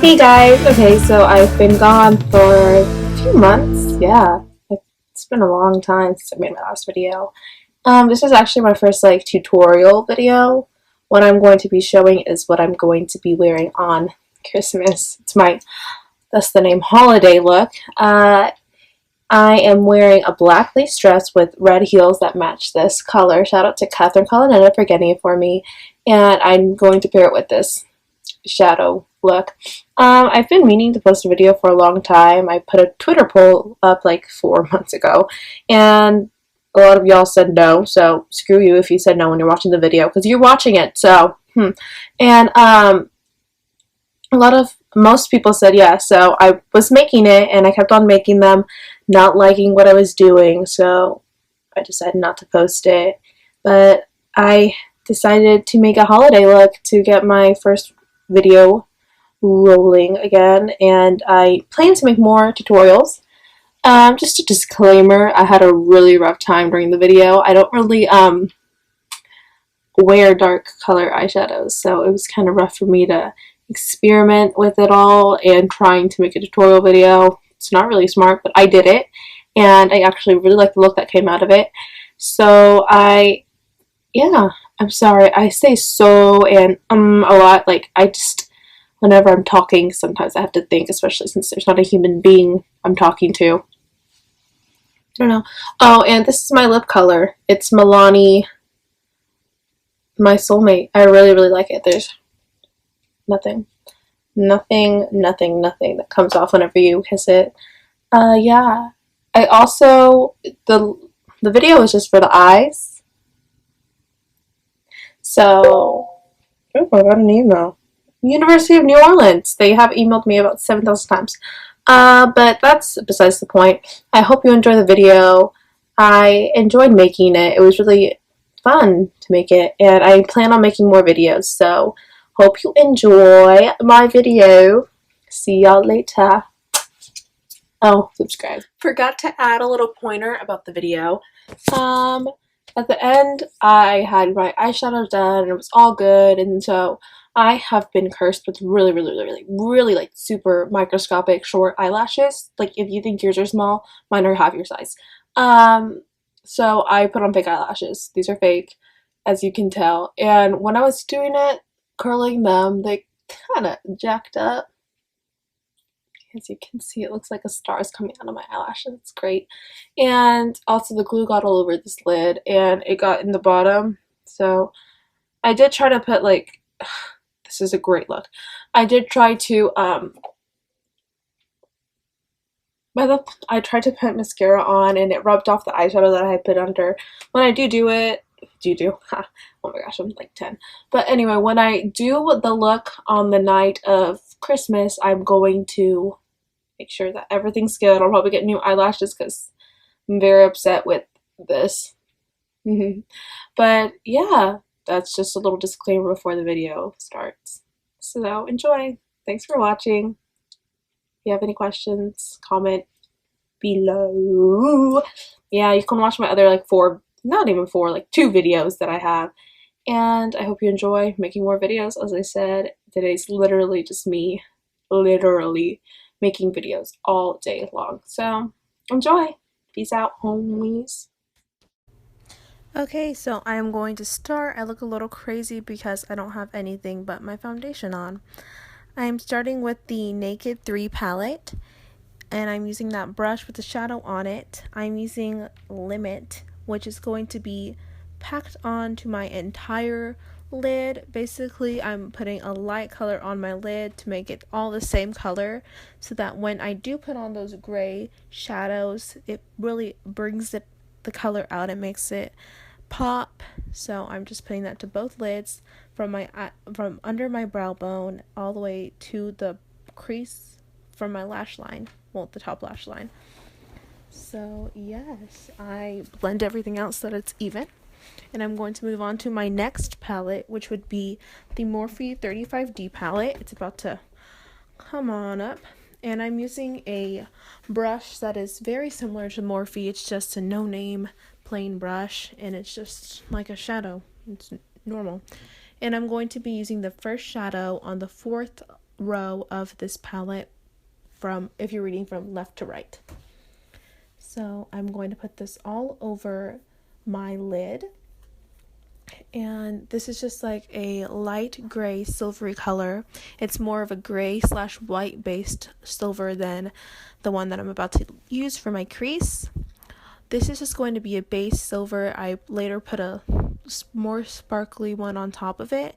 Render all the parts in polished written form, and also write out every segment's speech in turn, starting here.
Hey guys, okay, so I've been gone for a few months. Yeah, it's been a long time since I made my last video. This is actually my first like tutorial video. What I'm going to be showing is what I'm going to be wearing on Christmas. That's the name, holiday look. I am wearing a black lace dress with red heels that match this color. Shout out to Catherine Colonetta for getting it for me. And I'm going to pair it with this shadow look. I've been meaning to post a video for a long time. I put a Twitter poll up like 4 months ago, and a lot of y'all said no, so screw you if you said no when you're watching the video, because you're watching it, so, And, most people said yes, so I was making it, and I kept on making them, not liking what I was doing, so I decided not to post it, but I decided to make a holiday look to get my first video rolling again, and I plan to make more tutorials. Just a disclaimer, I had a really rough time during the video. I don't really wear dark color eyeshadows, so it was kind of rough for me to experiment with it all and trying to make a tutorial video. It's not really smart, but I did it, and I actually really like the look that came out of it. So yeah, I'm sorry, I say so and a lot. Like, whenever I'm talking, sometimes I have to think, especially since there's not a human being I'm talking to. I don't know. Oh, and this is my lip color. It's Milani, my soulmate. I really, really like it. There's nothing that comes off whenever you kiss it. Yeah. I also, the video is just for the eyes. So, oh, I got an email. University of New Orleans. They have emailed me about 7,000 times. But that's besides the point. I hope you enjoy the video. I enjoyed making it. It was really fun to make it, and I plan on making more videos. So, hope you enjoy my video. See y'all later. Oh, subscribe. Forgot to add a little pointer about the video. At the end, I had my eyeshadow done, and it was all good, and so I have been cursed with really like super microscopic short eyelashes. Like, if you think yours are small, mine are half your size. So I put on fake eyelashes. These are fake, as you can tell. And when I was doing it, curling them, they kind of jacked up. As you can see, it looks like a star is coming out of my eyelashes. It's great. And also the glue got all over this lid, and it got in the bottom. So I did try to put like... This is a great look. I did try to, I tried to put mascara on, and it rubbed off the eyeshadow that I had put under. When I do it, oh my gosh, I'm like 10. But anyway, when I do the look on the night of Christmas, I'm going to make sure that everything's good. I'll probably get new eyelashes because I'm very upset with this. But yeah. That's just a little disclaimer before the video starts. So enjoy. Thanks for watching. If you have any questions, comment below. Yeah, you can watch my other like not even four, like 2 videos that I have. And I hope you enjoy making more videos. As I said, today's literally just me, literally making videos all day long. So enjoy. Peace out, homies. Okay, so I am going to start. I look a little crazy because I don't have anything but my foundation on. I am starting with the Naked 3 palette, and I'm using that brush with the shadow on it. I'm using Limit, which is going to be packed onto my entire lid. Basically, I'm putting a light color on my lid to make it all the same color, so that when I do put on those gray shadows, it really brings the color out. It makes it pop. So I'm just putting that to both lids, from under my brow bone all the way to the crease from my lash line, well, the top lash line. So yes, I blend everything out so that it's even, and I'm going to move on to my next palette, which would be the Morphe 35D palette. It's about to come on up, and I'm using a brush that is very similar to Morphe. It's just a no-name plain brush, and it's just like a shadow. It's normal. And I'm going to be using the first shadow on the 4th row of this palette from, if you're reading from left to right. So I'm going to put this all over my lid. And this is just like a light gray silvery color. It's more of a gray / white based silver than the one that I'm about to use for my crease. This is just going to be a base silver. I later put a more sparkly one on top of it,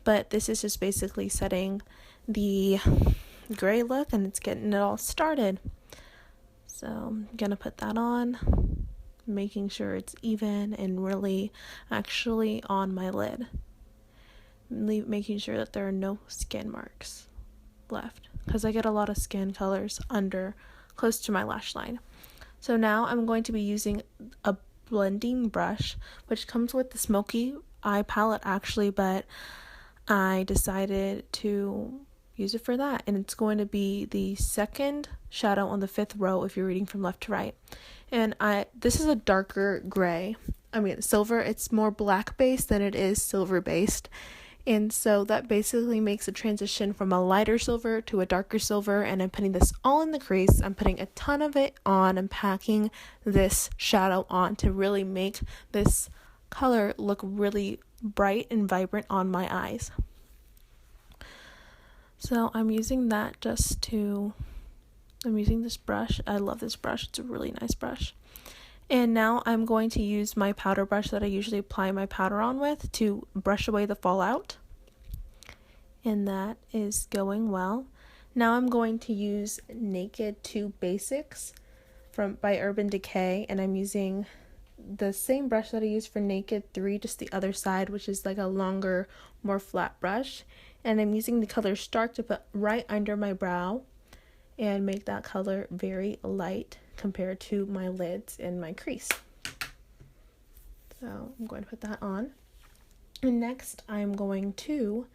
but this is just basically setting the gray look, and it's getting it all started. So I'm gonna put that on, making sure it's even and really actually on my lid, making sure that there are no skin marks left, because I get a lot of skin colors under close to my lash line. So now I'm going to be using a blending brush, which comes with the Smoky eye palette actually, but I decided to use it for that, and it's going to be the second shadow on the 5th row if you're reading from left to right. And this is a darker gray, silver. It's more black based than it is silver based, and so that basically makes a transition from a lighter silver to a darker silver. And I'm putting this all in the crease. I'm putting a ton of it on. I'm packing this shadow on to really make this color look really bright and vibrant on my eyes. So I'm using this brush. I love this brush. It's a really nice brush. And now I'm going to use my powder brush that I usually apply my powder on with to brush away the fallout. And that is going well. Now I'm going to use Naked 2 Basics by Urban Decay, and I'm using the same brush that I used for Naked 3, just the other side, which is like a longer, more flat brush. And I'm using the color Stark to put right under my brow and make that color very light compared to my lids and my crease. So I'm going to put that on. And next I'm going to,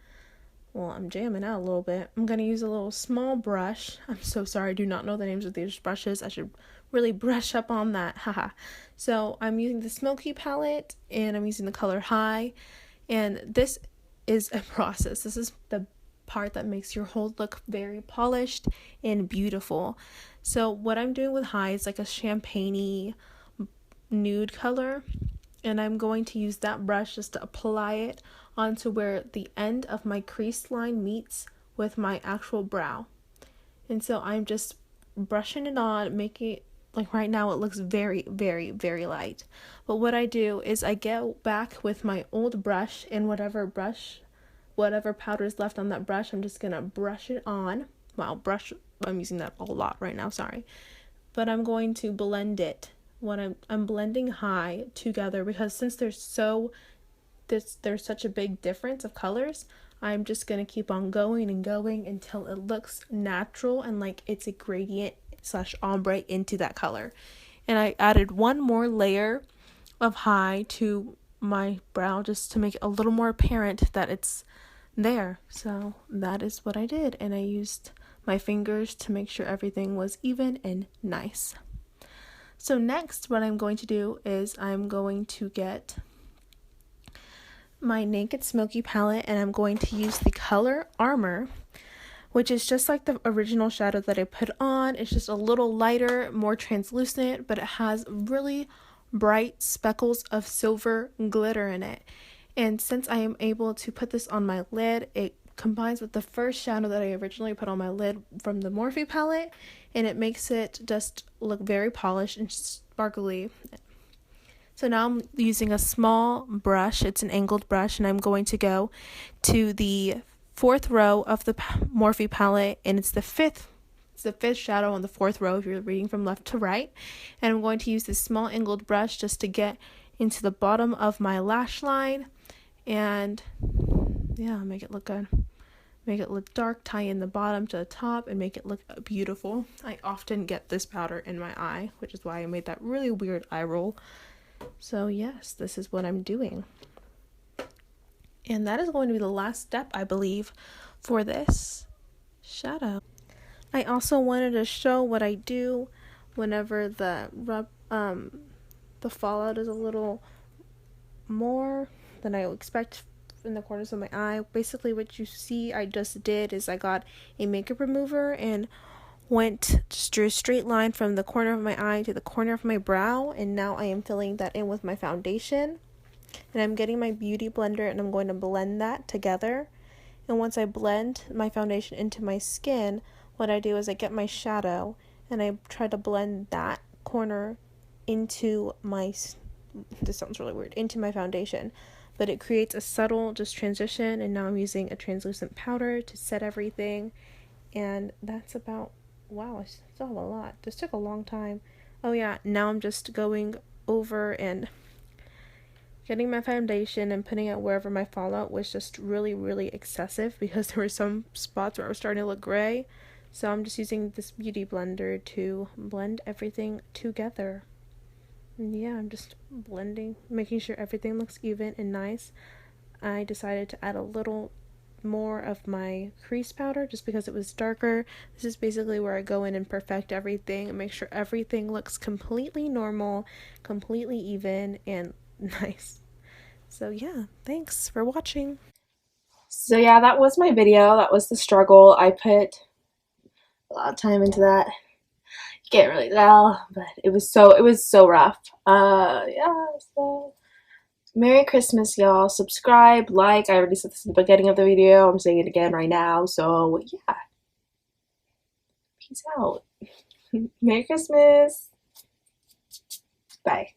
I'm jamming out a little bit. I'm going to use a little small brush. I'm so sorry, I do not know the names of these brushes. I should really brush up on that. Haha. So I'm using the Smoky palette, and I'm using the color High. And this is a process. This is the part that makes your whole look very polished and beautiful. So what I'm doing with High is like a champagne-y nude color, and I'm going to use that brush just to apply it onto where the end of my crease line meets with my actual brow. And so I'm just brushing it on, making it, like right now it looks very, very, very light. But what I do is I get back with my old brush, and whatever powder is left on that brush, I'm just gonna brush it on. I'm using that a lot right now, sorry. But I'm going to blend it when I'm blending High together, because since there's such a big difference of colors, I'm just gonna keep on going and going until it looks natural and like it's a gradient / ombre into that color. And I added one more layer of High to my brow just to make it a little more apparent that it's there. So that is what I did, and I used my fingers to make sure everything was even and nice. So next what I'm going to do is I'm going to get my Naked Smoky palette, and I'm going to use the color Armor, which is just like the original shadow that I put on. It's just a little lighter, more translucent, but it has really bright speckles of silver glitter in it. And since I am able to put this on my lid, it combines with the first shadow that I originally put on my lid from the Morphe palette, and it makes it just look very polished and sparkly. So now I'm using a small brush. It's an angled brush, and I'm going to go to the 4th row of the Morphe palette, and it's the fifth shadow on the 4th row if you're reading from left to right. And I'm going to use this small angled brush just to get into the bottom of my lash line, and make it look good. Make it look dark, tie in the bottom to the top, and make it look beautiful. I often get this powder in my eye, which is why I made that really weird eye roll. So yes, this is what I'm doing. And that is going to be the last step, I believe, for this shadow. I also wanted to show what I do whenever the fallout is a little more than I expect in the corners of my eye. Basically what you see I just did is I got a makeup remover and went just drew a straight line from the corner of my eye to the corner of my brow, and now I am filling that in with my foundation. And I'm getting my beauty blender and I'm going to blend that together. And once I blend my foundation into my skin, what I do is I get my shadow and I try to blend that corner into my, this sounds really weird, into my foundation. But it creates a subtle just transition, and now I'm using a translucent powder to set everything. And that's about, wow, I still have a lot. This took a long time. Oh yeah, now I'm just going over and getting my foundation and putting it wherever my fallout was just really, really excessive because there were some spots where it was starting to look gray. So I'm just using this beauty blender to blend everything together. And yeah, I'm just blending, making sure everything looks even and nice. I decided to add a little more of my crease powder just because it was darker. This is basically where I go in and perfect everything and make sure everything looks completely normal, completely even, and nice. So yeah, thanks for watching. So yeah, that was my video. That was the struggle. I put a lot of time into that. You can't really tell, but it was so rough. Yeah, so Merry Christmas, y'all. Subscribe, like. I already said this at the beginning of the video. I'm saying it again right now. So yeah, peace out. Merry Christmas. Bye.